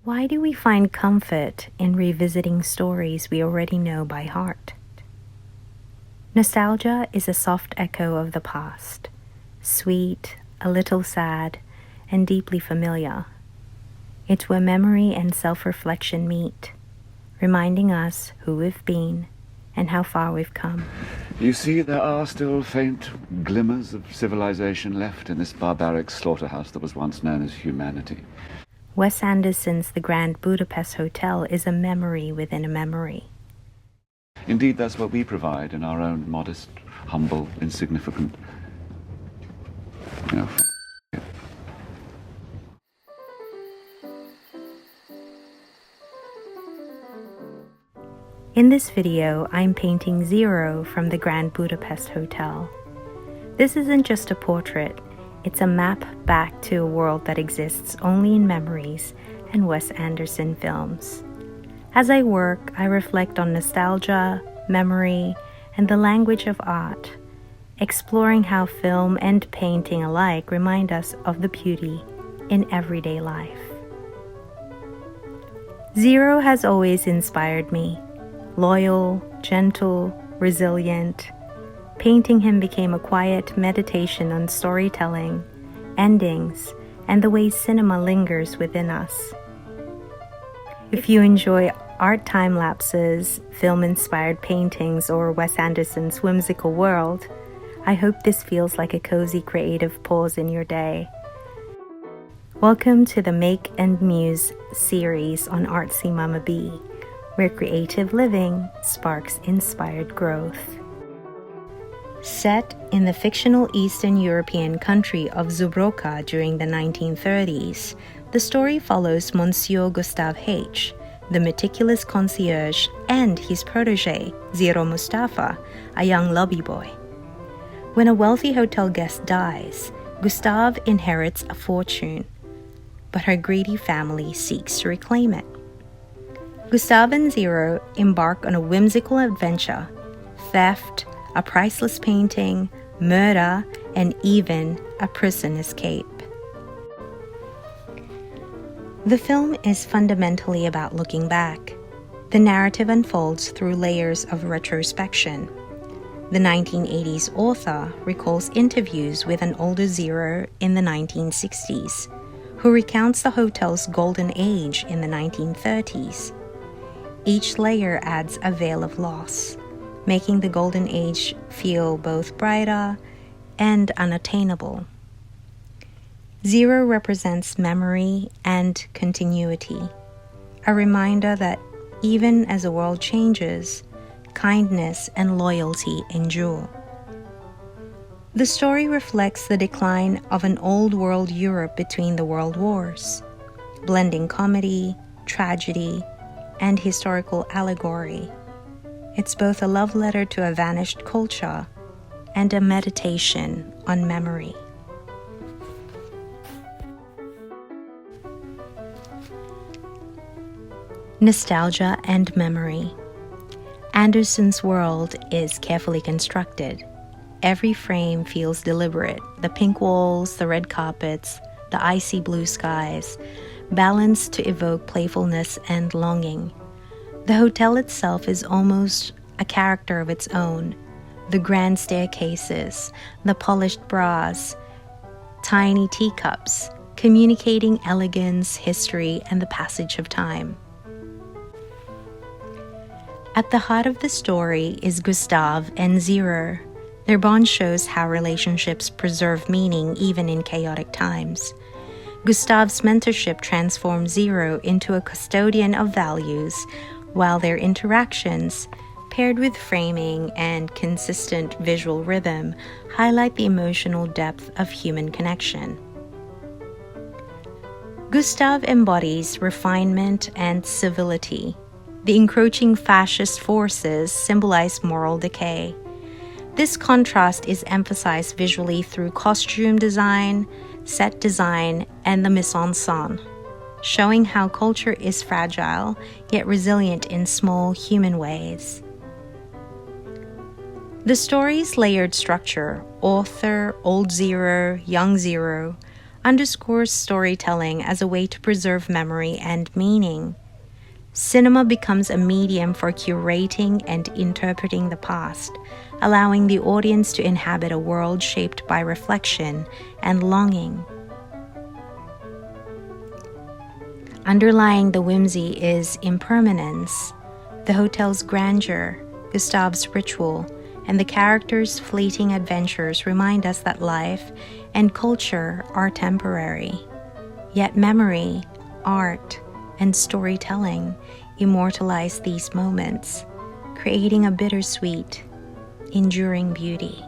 Why do we find comfort in revisiting stories we already know by heart? Nostalgia is a soft echo of the past, sweet, a little sad, and deeply familiar. It's where memory and self-reflection meet, reminding us who we've been and how far we've come. You see, there are still faint glimmers of civilization left in this barbaric slaughterhouse that was once known as humanity. Wes Anderson's The Grand Budapest Hotel is a memory within a memory. Indeed, that's what we provide in our own modest, humble, insignificant, In this video, I'm painting Zero from the Grand Budapest Hotel. This isn't just a portrait, it's a map back to a world that exists only in memories and Wes Anderson films. As I work, I reflect on nostalgia, memory, and the language of art, exploring how film and painting alike remind us of the beauty in everyday life. Zero has always inspired me. Loyal, gentle, resilient. Painting him became a quiet meditation on storytelling, endings, and the way cinema lingers within us. If you enjoy art time-lapses, film-inspired paintings, or Wes Anderson's whimsical world, I hope this feels like a cozy creative pause in your day. Welcome to the Make Muse series on ArtsyMamaBee, where creative living sparks inspired growth. Set in the fictional Eastern European country of Zubrowka during the 1930s, the story follows Monsieur Gustave H., the meticulous concierge, and his protégé, Zero Moustafa, a young lobby boy. When a wealthy hotel guest dies, Gustave inherits a fortune, but her greedy family seeks to reclaim it. Gustave and Zero embark on a whimsical adventure: theft, a priceless painting, murder, and even a prison escape. The film is fundamentally about looking back. The narrative unfolds through layers of retrospection. The 1980s author recalls interviews with an older Zero in the 1960s, who recounts the hotel's golden age in the 1930s. Each layer adds a veil of loss, making the golden age feel both brighter and unattainable. Zero represents memory and continuity, a reminder that even as the world changes, kindness and loyalty endure. The story reflects the decline of an old world Europe between the world wars, blending comedy, tragedy, and historical allegory. It's both a love letter to a vanished culture and a meditation on memory. Nostalgia and memory. Anderson's world is carefully constructed. Every frame feels deliberate. The pink walls, the red carpets, the icy blue skies, balanced to evoke playfulness and longing. The hotel itself is almost a character of its own. The grand staircases, the polished brass, tiny teacups, communicating elegance, history, and the passage of time. At the heart of the story is Gustave and Zero. Their bond shows how relationships preserve meaning even in chaotic times. Gustave's mentorship transforms Zero into a custodian of values, while their interactions, paired with framing and consistent visual rhythm, highlight the emotional depth of human connection. Gustave embodies refinement and civility. The encroaching fascist forces symbolize moral decay. This contrast is emphasized visually through costume design, set design, and the mise en scène, showing how culture is fragile yet resilient in small human ways. The story's layered structure, author, old Zero, young Zero, underscores storytelling as a way to preserve memory and meaning. Cinema becomes a medium for curating and interpreting the past, allowing the audience to inhabit a world shaped by reflection and longing. Underlying the whimsy is impermanence, the hotel's grandeur, Gustave's ritual, and the characters' fleeting adventures remind us that life and culture are temporary. Yet memory, art, and storytelling immortalize these moments, creating a bittersweet, enduring beauty.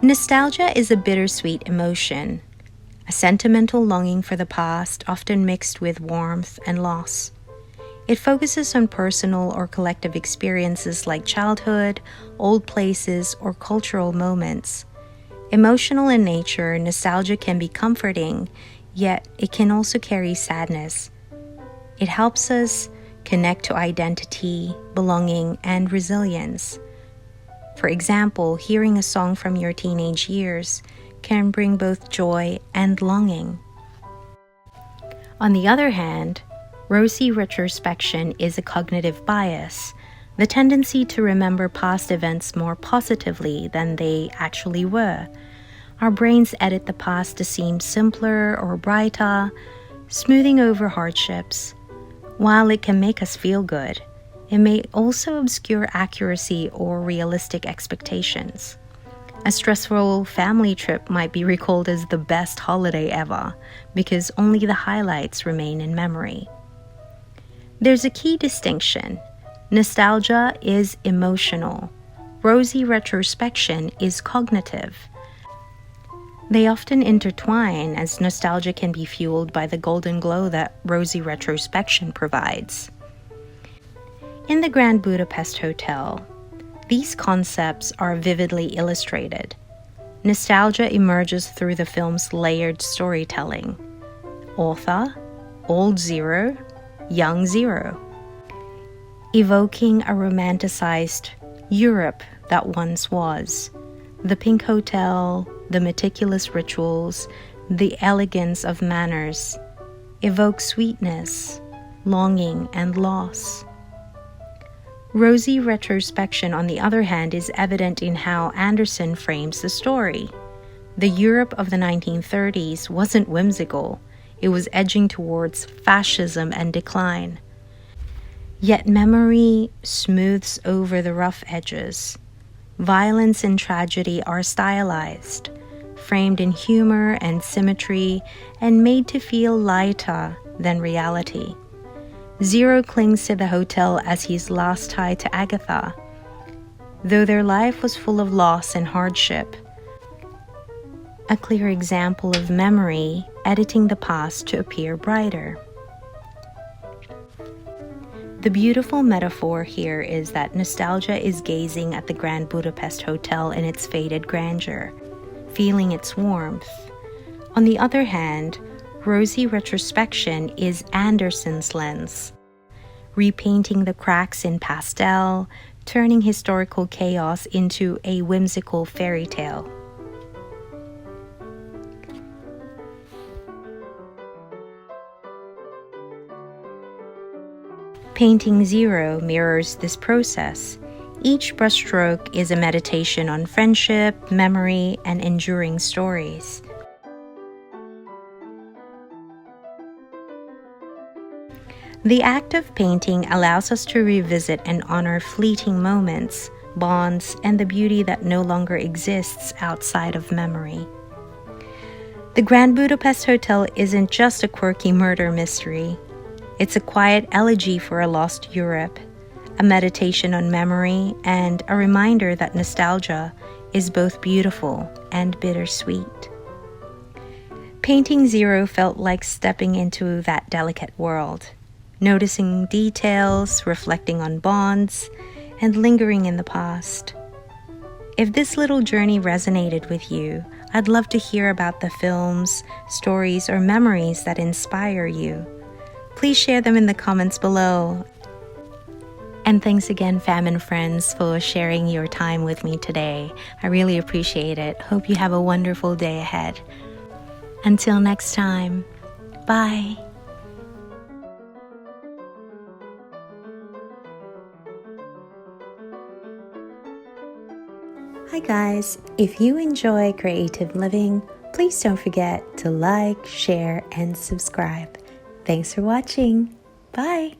Nostalgia is a bittersweet emotion, a sentimental longing for the past, often mixed with warmth and loss. It focuses on personal or collective experiences like childhood, old places, or cultural moments. Emotional in nature, nostalgia can be comforting, yet it can also carry sadness. It helps us connect to identity, belonging, and resilience. For example, hearing a song from your teenage years can bring both joy and longing. On the other hand, Rosy Retrospection is a cognitive bias, the tendency to remember past events more positively than they actually were. Our brains edit the past to seem simpler or brighter, smoothing over hardships. While it can make us feel good, it may also obscure accuracy or realistic expectations. A stressful family trip might be recalled as the best holiday ever because only the highlights remain in memory. There's a key distinction. Nostalgia is emotional. Rosy retrospection is cognitive. They often intertwine, as nostalgia can be fueled by the golden glow that rosy retrospection provides. In the Grand Budapest Hotel, these concepts are vividly illustrated. Nostalgia emerges through the film's layered storytelling. Author, old Zero, young Zero. Evoking a romanticized Europe that once was. The pink hotel, the meticulous rituals, the elegance of manners evoke sweetness, longing, and loss. Rosy retrospection, on the other hand, is evident in how Anderson frames the story. The Europe of the 1930s wasn't whimsical, it was edging towards fascism and decline. Yet memory smooths over the rough edges. Violence and tragedy are stylized, framed in humor and symmetry, and made to feel lighter than reality. Zero clings to the hotel as his last tie to Agatha, though their life was full of loss and hardship. A clear example of memory editing the past to appear brighter. The beautiful metaphor here is that nostalgia is gazing at the Grand Budapest Hotel in its faded grandeur, feeling its warmth. On the other hand, rosy retrospection is Anderson's lens, repainting the cracks in pastel, turning historical chaos into a whimsical fairy tale. Painting Zero mirrors this process. Each brushstroke is a meditation on friendship, memory, and enduring stories. The act of painting allows us to revisit and honor fleeting moments, bonds, and the beauty that no longer exists outside of memory. The Grand Budapest Hotel isn't just a quirky murder mystery. It's a quiet elegy for a lost Europe, a meditation on memory, and a reminder that nostalgia is both beautiful and bittersweet. Painting Zero felt like stepping into that delicate world, noticing details, reflecting on bonds, and lingering in the past. If this little journey resonated with you, I'd love to hear about the films, stories, or memories that inspire you. Please share them in the comments below. And thanks again, fam and friends, for sharing your time with me today. I really appreciate it. Hope you have a wonderful day ahead. Until next time, bye. Hi guys, if you enjoy creative living, please don't forget to like, share, and subscribe. Thanks for watching. Bye.